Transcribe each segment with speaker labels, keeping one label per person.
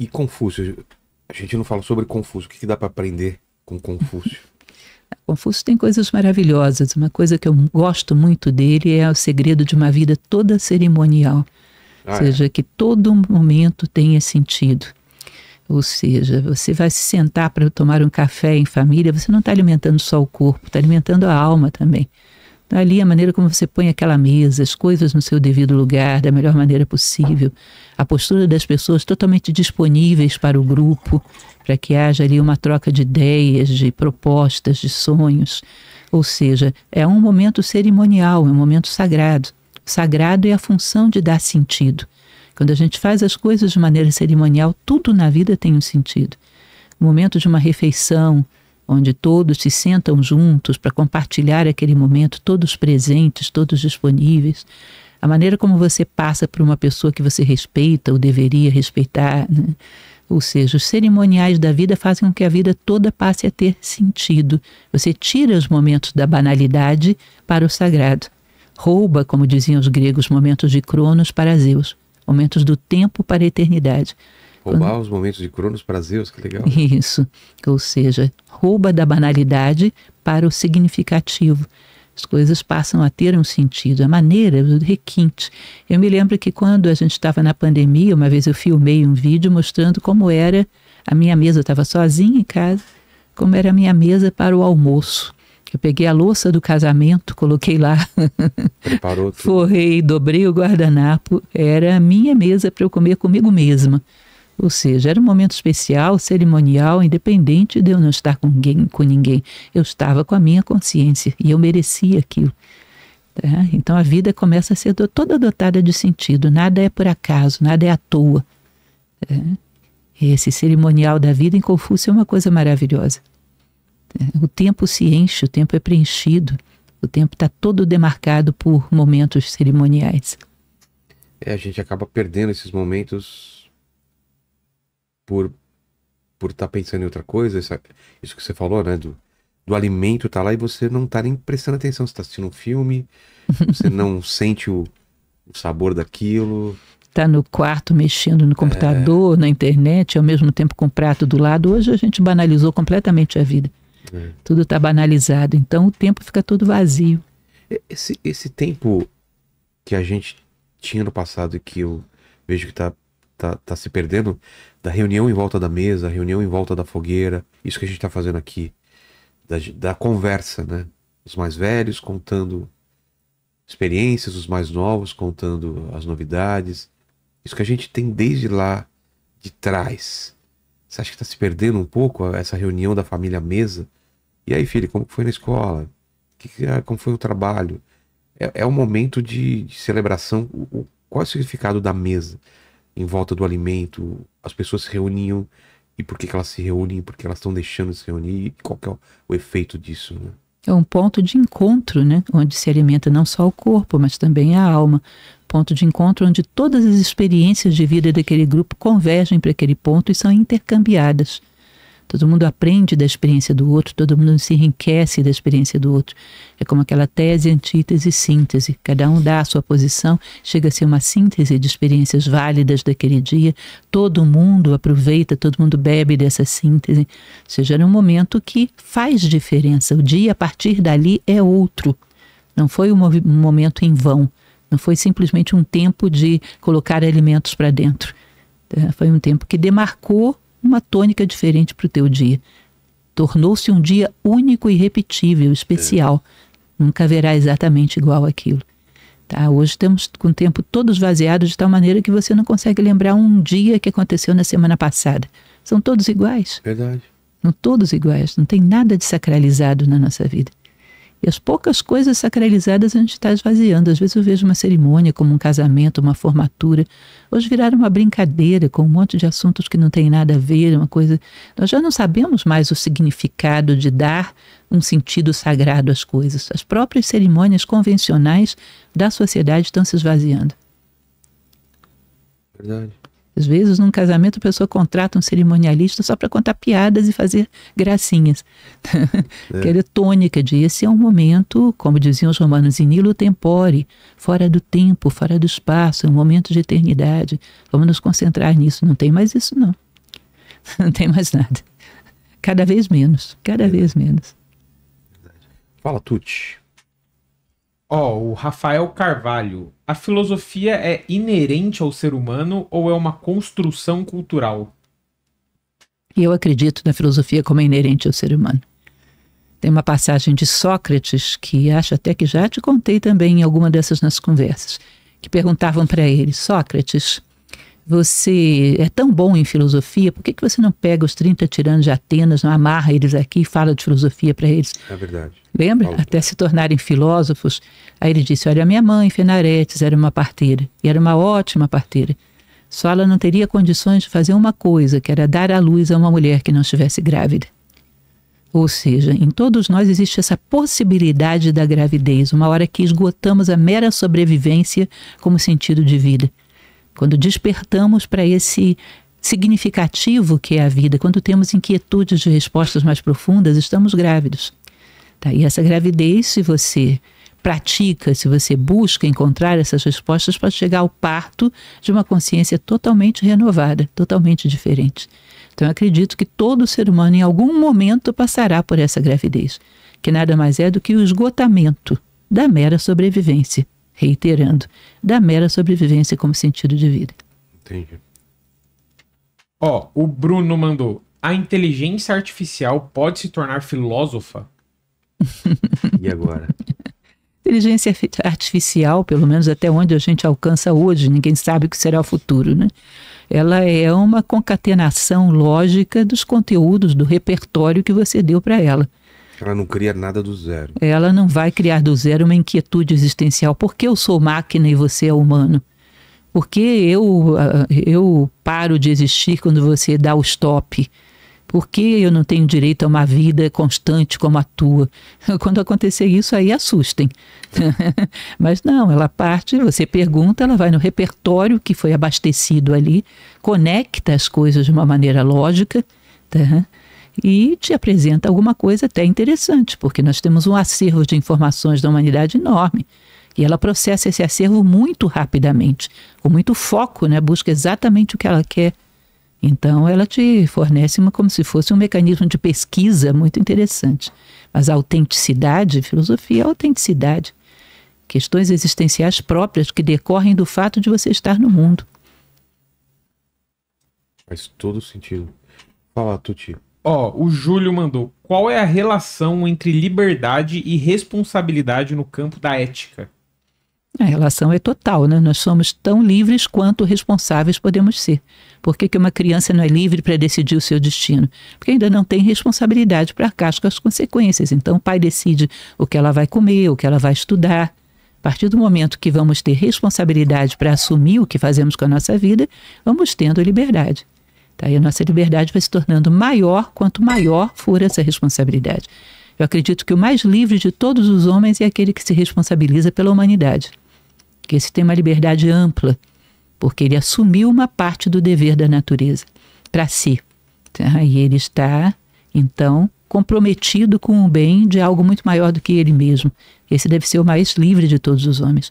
Speaker 1: E Confúcio? A gente não fala sobre Confúcio. O que dá para aprender com Confúcio?
Speaker 2: Confúcio tem coisas maravilhosas. Uma coisa que eu gosto muito dele é o segredo de uma vida toda cerimonial. Ou seja, que todo momento tenha sentido. Ou seja, você vai se sentar para tomar um café em família, você não está alimentando só o corpo, está alimentando a alma também. Então, ali a maneira como você põe aquela mesa, as coisas no seu devido lugar, da melhor maneira possível, a postura das pessoas totalmente disponíveis para o grupo, para que haja ali uma troca de ideias, de propostas, de sonhos. Ou seja, é um momento cerimonial, é um momento sagrado. O sagrado é a função de dar sentido. Quando a gente faz as coisas de maneira cerimonial, tudo na vida tem um sentido. O momento de uma refeição, onde todos se sentam juntos para compartilhar aquele momento, todos presentes, todos disponíveis. A maneira como você passa por uma pessoa que você respeita ou deveria respeitar, né? Ou seja, os cerimoniais da vida fazem com que a vida toda passe a ter sentido. Você tira os momentos da banalidade para o sagrado. Rouba, como diziam os gregos, momentos de Cronos para Zeus. Momentos do tempo para a eternidade.
Speaker 1: Roubar os momentos de Cronos para Zeus, que legal.
Speaker 2: Isso, ou seja, rouba da banalidade para o significativo. As coisas passam a ter um sentido, a maneira, o requinte. Eu me lembro que quando a gente estava na pandemia, uma vez eu filmei um vídeo mostrando como era a minha mesa. Eu estava sozinha em casa, como era a minha mesa para o almoço. Eu peguei a louça do casamento, coloquei lá,
Speaker 1: preparou tudo.
Speaker 2: Forrei, dobrei o guardanapo, era a minha mesa para eu comer comigo mesma. Ou seja, era um momento especial, cerimonial, independente de eu não estar com ninguém. Eu estava com a minha consciência e eu merecia aquilo. Tá? Então a vida começa a ser toda dotada de sentido, nada é por acaso, nada é à toa. Tá? Esse cerimonial da vida em Confúcio é uma coisa maravilhosa. O tempo se enche, o tempo é preenchido, o tempo está todo demarcado por momentos cerimoniais.
Speaker 1: A gente acaba perdendo esses momentos por estar pensando em outra coisa. Isso que você falou, né? Do alimento tá lá e você não tá nem prestando atenção. Você está assistindo um filme, você não sente o sabor daquilo.
Speaker 2: Está no quarto mexendo no computador, na internet, ao mesmo tempo com o prato do lado. Hoje a gente banalizou completamente a vida. Tudo está banalizado, então o tempo fica todo vazio.
Speaker 1: Esse tempo que a gente tinha no passado e que eu vejo que tá se perdendo, da reunião em volta da mesa, reunião em volta da fogueira, isso que a gente está fazendo aqui, da conversa, né? Os mais velhos contando experiências, os mais novos contando as novidades, isso que a gente tem desde lá de trás. Você acha que está se perdendo um pouco essa reunião da família à mesa? E aí, filho, como foi na escola? Como foi o trabalho? É um momento de celebração. Qual é o significado da mesa em volta do alimento? As pessoas se reuniam. E por que elas se reúnem? Por que elas estão deixando de se reunir? E qual que é o efeito disso, né?
Speaker 2: É um ponto de encontro, né? Onde se alimenta não só o corpo, mas também a alma. Ponto de encontro onde todas as experiências de vida daquele grupo convergem para aquele ponto e são intercambiadas. Todo mundo aprende da experiência do outro, todo mundo se enriquece da experiência do outro. É como aquela tese, antítese e síntese. Cada um dá a sua posição, chega a ser uma síntese de experiências válidas daquele dia. Todo mundo aproveita, todo mundo bebe dessa síntese. Ou seja, era um momento que faz diferença. O dia, a partir dali, é outro. Não foi um momento em vão. Não foi simplesmente um tempo de colocar alimentos para dentro. Foi um tempo que demarcou uma tônica diferente para o teu dia. Tornou-se um dia único e irrepetível, especial. Nunca haverá exatamente igual aquilo. Tá? Hoje estamos com o tempo todo esvaziado de tal maneira que você não consegue lembrar um dia que aconteceu na semana passada. São todos iguais.
Speaker 1: Verdade.
Speaker 2: Não todos iguais. Não tem nada de sacralizado na nossa vida. E as poucas coisas sacralizadas a gente está esvaziando. Às vezes eu vejo uma cerimônia como um casamento, uma formatura. Hoje viraram uma brincadeira com um monte de assuntos que não tem nada a ver, uma coisa... Nós já não sabemos mais o significado de dar um sentido sagrado às coisas. As próprias cerimônias convencionais da sociedade estão se esvaziando.
Speaker 1: Verdade.
Speaker 2: Às vezes, num casamento, a pessoa contrata um cerimonialista só para contar piadas e fazer gracinhas. Aquela tônica de esse é um momento, como diziam os romanos, in illo tempore, fora do tempo, fora do espaço, é um momento de eternidade. Vamos nos concentrar nisso. Não tem mais isso, não. Não tem mais nada. Cada vez menos, cada vez menos.
Speaker 1: Fala, Tuti.
Speaker 3: O Rafael Carvalho. A filosofia é inerente ao ser humano ou é uma construção cultural?
Speaker 2: E eu acredito na filosofia como inerente ao ser humano. Tem uma passagem de Sócrates, que acho até que já te contei também em alguma dessas nas conversas, que perguntavam para ele: Sócrates, você é tão bom em filosofia, por que você não pega os 30 tiranos de Atenas, não amarra eles aqui e fala de filosofia para eles?
Speaker 1: É verdade.
Speaker 2: Lembra?
Speaker 1: Paulo.
Speaker 2: Até se tornarem filósofos. Aí ele disse: olha, minha mãe, Fenaretes, era uma parteira, e era uma ótima parteira. Só ela não teria condições de fazer uma coisa, que era dar à luz a uma mulher que não estivesse grávida. Ou seja, em todos nós existe essa possibilidade da gravidez, uma hora que esgotamos a mera sobrevivência como sentido de vida. Quando despertamos para esse significativo que é a vida, quando temos inquietudes de respostas mais profundas, estamos grávidos. Tá? E essa gravidez, se você pratica, se você busca encontrar essas respostas, pode chegar ao parto de uma consciência totalmente renovada, totalmente diferente. Então eu acredito que todo ser humano em algum momento passará por essa gravidez, que nada mais é do que o esgotamento da mera sobrevivência, reiterando, da mera sobrevivência como sentido de vida.
Speaker 1: Entendi.
Speaker 3: O Bruno mandou: a inteligência artificial pode se tornar filósofa?
Speaker 1: E agora?
Speaker 2: Inteligência artificial, pelo menos até onde a gente alcança hoje, ninguém sabe o que será o futuro, né? Ela é uma concatenação lógica dos conteúdos, do repertório que você deu para ela.
Speaker 1: Ela não cria nada do zero.
Speaker 2: Ela não vai criar do zero uma inquietude existencial. Por que eu sou máquina e você é humano? Por que eu paro de existir quando você dá o stop? Por que eu não tenho direito a uma vida constante como a tua? Quando acontecer isso, aí assustem. Mas não, ela parte, você pergunta, ela vai no repertório que foi abastecido ali, conecta as coisas de uma maneira lógica, tá? E te apresenta alguma coisa até interessante, porque nós temos um acervo de informações da humanidade enorme. E ela processa esse acervo muito rapidamente, com muito foco, né? Busca exatamente o que ela quer. Então, ela te fornece como se fosse um mecanismo de pesquisa muito interessante. Mas a autenticidade, filosofia é autenticidade. Questões existenciais próprias que decorrem do fato de você estar no mundo.
Speaker 1: Faz todo sentido. Fala, Tuti.
Speaker 3: O Júlio mandou: qual é a relação entre liberdade e responsabilidade no campo da ética?
Speaker 2: A relação é total, né? Nós somos tão livres quanto responsáveis podemos ser. Por que uma criança não é livre para decidir o seu destino? Porque ainda não tem responsabilidade para arcar com as consequências. Então o pai decide o que ela vai comer, o que ela vai estudar. A partir do momento que vamos ter responsabilidade para assumir o que fazemos com a nossa vida, vamos tendo liberdade. Tá? E a nossa liberdade vai se tornando maior quanto maior for essa responsabilidade. Eu acredito que o mais livre de todos os homens é aquele que se responsabiliza pela humanidade. Que esse tem uma liberdade ampla, porque ele assumiu uma parte do dever da natureza para si. Tá? E ele está, então, comprometido com o bem de algo muito maior do que ele mesmo. Esse deve ser o mais livre de todos os homens.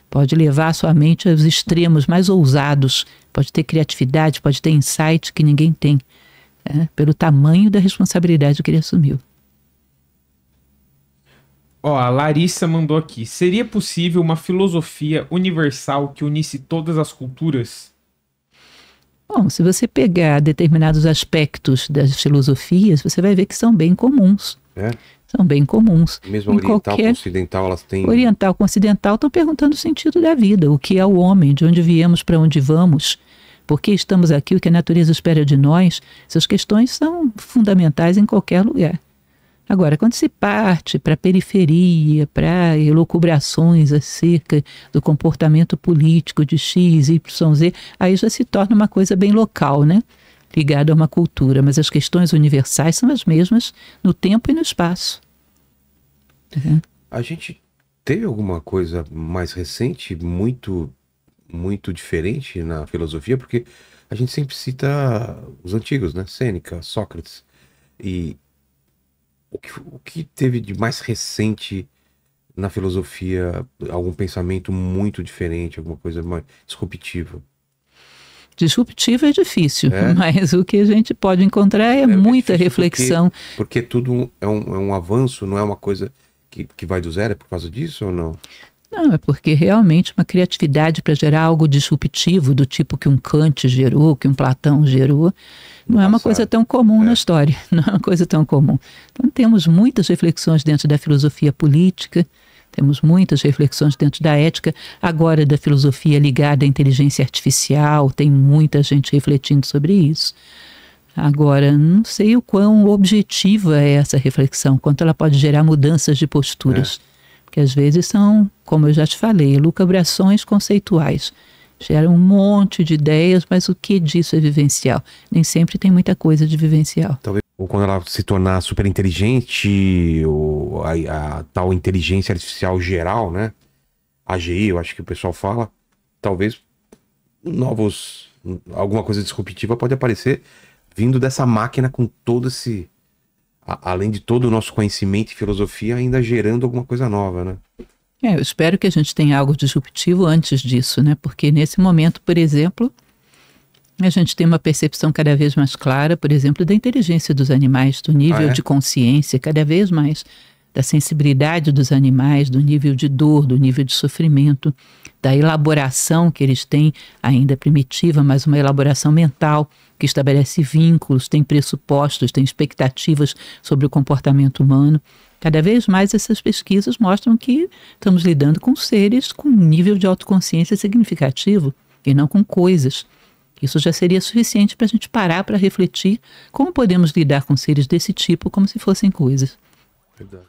Speaker 2: Pode levar a sua mente aos extremos mais ousados, pode ter criatividade, pode ter insight que ninguém tem, tá? Pelo tamanho da responsabilidade que ele assumiu.
Speaker 3: A Larissa mandou aqui: seria possível uma filosofia universal que unisse todas as culturas?
Speaker 2: Bom, se você pegar determinados aspectos das filosofias, você vai ver que são bem comuns.
Speaker 1: É?
Speaker 2: São bem comuns.
Speaker 1: Mesmo oriental com ocidental, elas têm...
Speaker 2: Oriental com ocidental estão perguntando o sentido da vida. O que é o homem? De onde viemos, para onde vamos? Por que estamos aqui? O que a natureza espera de nós? Essas questões são fundamentais em qualquer lugar. Agora, quando se parte para a periferia, para elucubrações acerca do comportamento político de X, Y, Z, aí já se torna uma coisa bem local, né? Ligada a uma cultura. Mas as questões universais são as mesmas no tempo e no espaço. Uhum.
Speaker 1: A gente teve alguma coisa mais recente, muito diferente na filosofia? Porque a gente sempre cita os antigos, né? Sêneca, Sócrates. E o que teve de mais recente na filosofia? Algum pensamento muito diferente, alguma coisa mais disruptiva?
Speaker 2: Disruptivo é difícil, mas o que a gente pode encontrar é muita reflexão.
Speaker 1: Porque tudo é um avanço, não é uma coisa que vai do zero, é por causa disso ou não?
Speaker 2: Não, é porque realmente uma criatividade para gerar algo disruptivo, do tipo que um Kant gerou, que um Platão gerou, não é uma coisa tão comum na história, não é uma coisa tão comum. Então temos muitas reflexões dentro da filosofia política, temos muitas reflexões dentro da ética, agora da filosofia ligada à inteligência artificial, tem muita gente refletindo sobre isso. Agora, não sei o quão objetiva é essa reflexão, quanto ela pode gerar mudanças de posturas. Porque às vezes são, como eu já te falei, elucubrações conceituais. Geram um monte de ideias, mas o que disso é vivencial? Nem sempre tem muita coisa de vivencial.
Speaker 1: Talvez, ou quando ela se tornar super inteligente, ou a tal inteligência artificial geral, né? AGI, eu acho que o pessoal fala, talvez alguma coisa disruptiva pode aparecer vindo dessa máquina com todo esse... além de todo o nosso conhecimento e filosofia, ainda gerando alguma coisa nova, né?
Speaker 2: Eu espero que a gente tenha algo disruptivo antes disso, né? Porque nesse momento, por exemplo, a gente tem uma percepção cada vez mais clara, por exemplo, da inteligência dos animais, do nível de consciência, cada vez mais, da sensibilidade dos animais, do nível de dor, do nível de sofrimento, da elaboração que eles têm, ainda primitiva, mas uma elaboração mental, que estabelece vínculos, tem pressupostos, tem expectativas sobre o comportamento humano. Cada vez mais essas pesquisas mostram que estamos lidando com seres com um nível de autoconsciência significativo e não com coisas. Isso já seria suficiente para a gente parar para refletir como podemos lidar com seres desse tipo como se fossem coisas.
Speaker 1: Verdade.